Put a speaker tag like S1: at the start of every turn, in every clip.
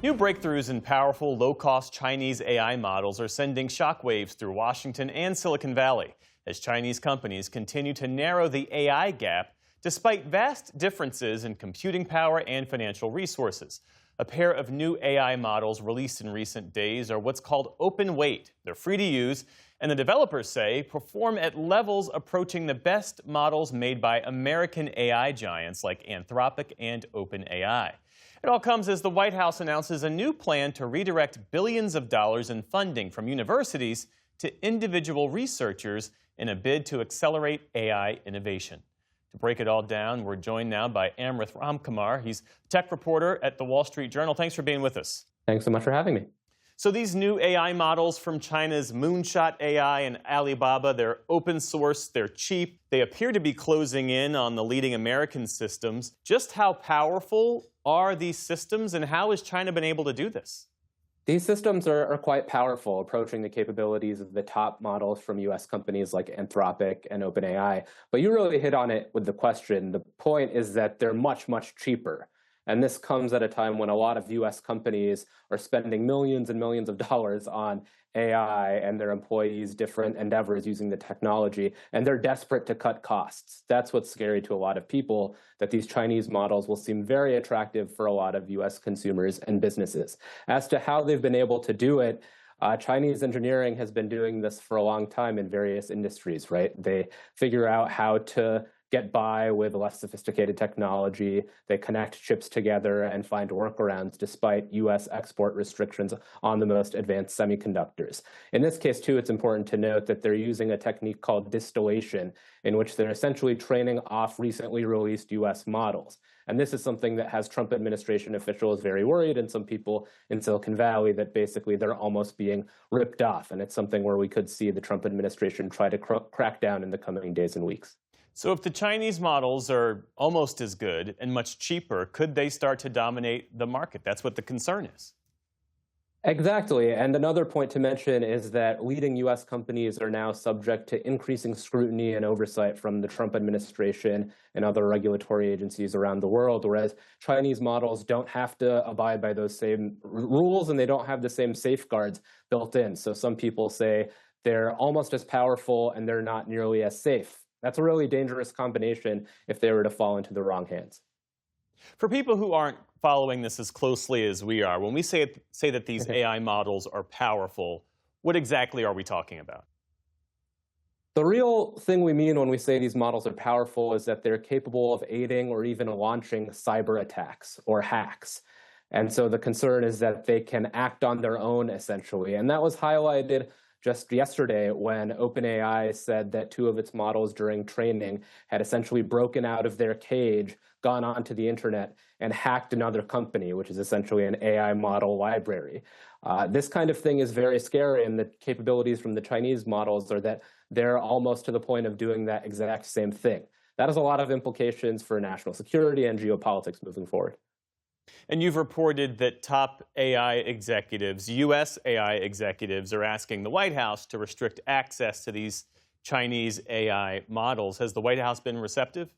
S1: New breakthroughs in powerful, low-cost Chinese AI models are sending shockwaves through Washington and Silicon Valley as Chinese companies continue to narrow the AI gap despite vast differences in computing power and financial resources. A pair of new AI models released in recent days are what's called open weight. They're free to use, and the developers say perform at levels approaching the best models made by American AI giants like Anthropic and OpenAI. It all comes as the White House announces a new plan to redirect billions of dollars in funding from universities to individual researchers in a bid to accelerate AI innovation. To break it all down, we're joined now by Amrith Ramkumar. He's a tech reporter at the Wall Street Journal. Thanks for being with us.
S2: Thanks so much for having me.
S1: So these new AI models from China's Moonshot AI and Alibaba, they're open source, they're cheap, they appear to be closing in on the leading American systems. Just how powerful are these systems, and how has China been able to do this?
S2: These systems are quite powerful, approaching the capabilities of the top models from US companies like Anthropic and OpenAI. But you really hit on it with the question. The point is that they're much, much cheaper. And this comes at a time when a lot of US companies are spending millions and millions of dollars on AI and their employees' different endeavors using the technology, and they're desperate to cut costs. That's what's scary to a lot of people, that these Chinese models will seem very attractive for a lot of US consumers and businesses. As to how they've been able to do it, Chinese engineering has been doing this for a long time in various industries, right? They figure out how to get by with less sophisticated technology. They connect chips together and find workarounds despite US export restrictions on the most advanced semiconductors. In this case, too, it's important to note that they're using a technique called distillation, in which they're essentially training off recently released US models. And this is something that has Trump administration officials very worried, and some people in Silicon Valley, that basically they're almost being ripped off. And it's something where we could see the Trump administration try to crack down in the coming days and weeks.
S1: So if the Chinese models are almost as good and much cheaper, could they start to dominate the market? That's what the concern is.
S2: Exactly. And another point to mention is that leading US companies are now subject to increasing scrutiny and oversight from the Trump administration and other regulatory agencies around the world, whereas Chinese models don't have to abide by those same rules, and they don't have the same safeguards built in. So some people say they're almost as powerful and they're not nearly as safe. That's a really dangerous combination if they were to fall into the wrong hands.
S1: For people who aren't following this as closely as we are, when we say that these AI models are powerful, what exactly are we talking about?
S2: The real thing we mean when we say these models are powerful is that they're capable of aiding or even launching cyber attacks or hacks. And so the concern is that they can act on their own, essentially. And that was highlighted just yesterday when OpenAI said that two of its models during training had essentially broken out of their cage, gone onto the internet, and hacked another company, which is essentially an AI model library. This kind of thing is very scary, and the capabilities from the Chinese models are that they're almost to the point of doing that exact same thing. That has a lot of implications for national security and geopolitics moving forward.
S1: And you've reported that top AI executives, U.S. AI executives, are asking the White House to restrict access to these Chinese AI models. Has the White House been receptive?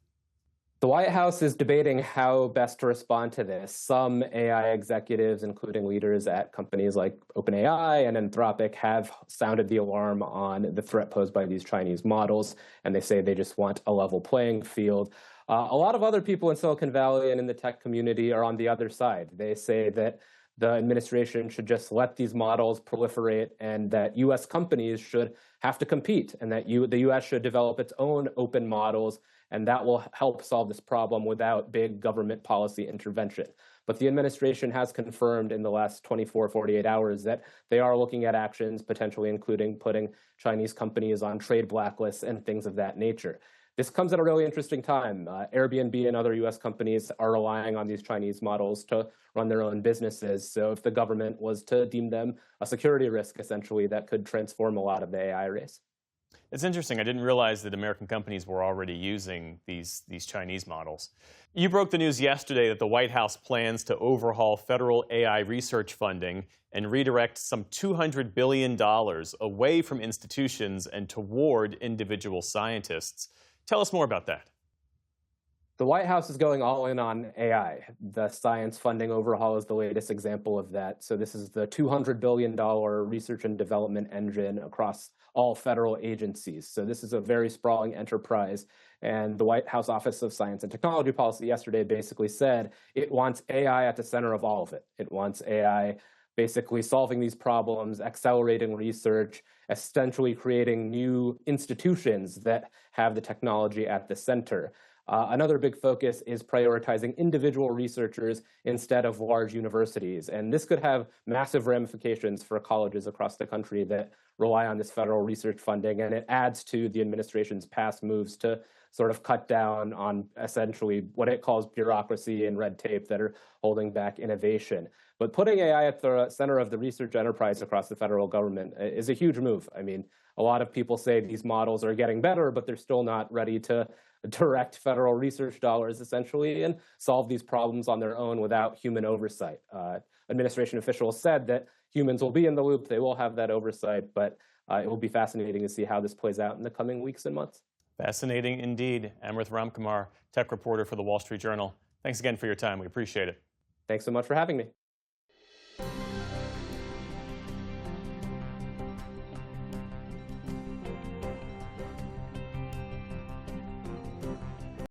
S2: The White House is debating how best to respond to this. Some AI executives, including leaders at companies like OpenAI and Anthropic, have sounded the alarm on the threat posed by these Chinese models, and they say they just want a level playing field. A lot of other people in Silicon Valley and in the tech community are on the other side. They say that the administration should just let these models proliferate, and that US companies should have to compete, and that the US should develop its own open models, and that will help solve this problem without big government policy intervention. But the administration has confirmed in the last 24, 48 hours that they are looking at actions, potentially including putting Chinese companies on trade blacklists and things of that nature. This comes at a really interesting time. Airbnb and other US companies are relying on these Chinese models to run their own businesses. So if the government was to deem them a security risk, essentially, that could transform a lot of the AI race.
S1: It's interesting. I didn't realize that American companies were already using these Chinese models. You broke the news yesterday that the White House plans to overhaul federal AI research funding and redirect some $200 billion away from institutions and toward individual scientists. Tell us more about that.
S2: The White House is going all in on AI. The science funding overhaul is the latest example of that. So this is the $200 billion research and development engine across all federal agencies. So this is a very sprawling enterprise. And the White House Office of Science and Technology Policy yesterday basically said it wants AI at the center of all of it. It wants AI basically solving these problems, accelerating research, essentially creating new institutions that have the technology at the center. Another big focus is prioritizing individual researchers instead of large universities. And this could have massive ramifications for colleges across the country that rely on this federal research funding. And it adds to the administration's past moves to sort of cut down on essentially what it calls bureaucracy and red tape that are holding back innovation. But putting AI at the center of the research enterprise across the federal government is a huge move. I mean, a lot of people say these models are getting better, but they're still not ready to direct federal research dollars, essentially, and solve these problems on their own without human oversight. Administration officials said that humans will be in the loop, they will have that oversight, but it will be fascinating to see how this plays out in the coming weeks and months.
S1: Fascinating indeed. Amrith Ramkumar, tech reporter for the Wall Street Journal. Thanks again for your time. We appreciate it.
S2: Thanks so much for having me.